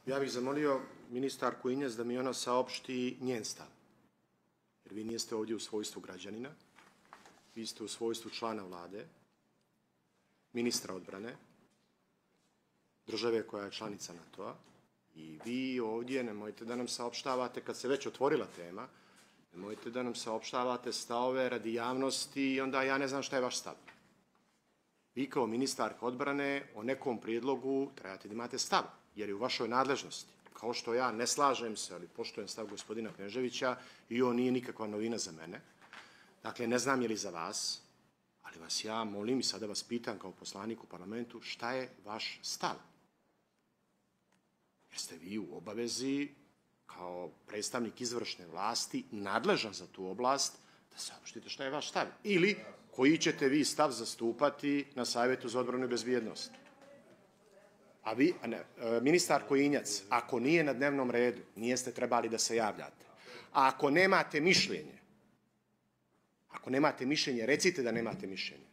Ja bih zamolio ministarku Injac da mi ona saopšti njen stav. Jer vi niste ovdje u svojstvu građanina, vi ste u svojstvu člana vlade, ministra odbrane, države koja je članica NATO-a i vi ovdje nemojte da nam saopštavate, kad se već otvorila tema, nemojte da nam saopštavate stavove radi javnosti i onda ja ne znam šta je vaš stav. Vi kao ministarka odbrane o nekom prijedlogu trebate da imate stav, jer je u vašoj nadležnosti. Kao što ja ne slažem se, ali poštujem stav gospodina Kneževića i on nije nikakva novina za mene. Dakle, ne znam je li za vas, ali vas ja molim i sada vas pitam kao poslanik u parlamentu šta je vaš stav. Jer ste vi u obavezi kao predstavnik izvršne vlasti nadležan za tu oblast da saopštite šta je vaš stav. Ili koji ćete vi stav zastupati na Savjetu za odbranu i bezbjednost. A vi, ministarko Injac, ako nije na dnevnom redu, nijeste trebali da se javljate. A ako nemate mišljenje, recite da nemate mišljenje.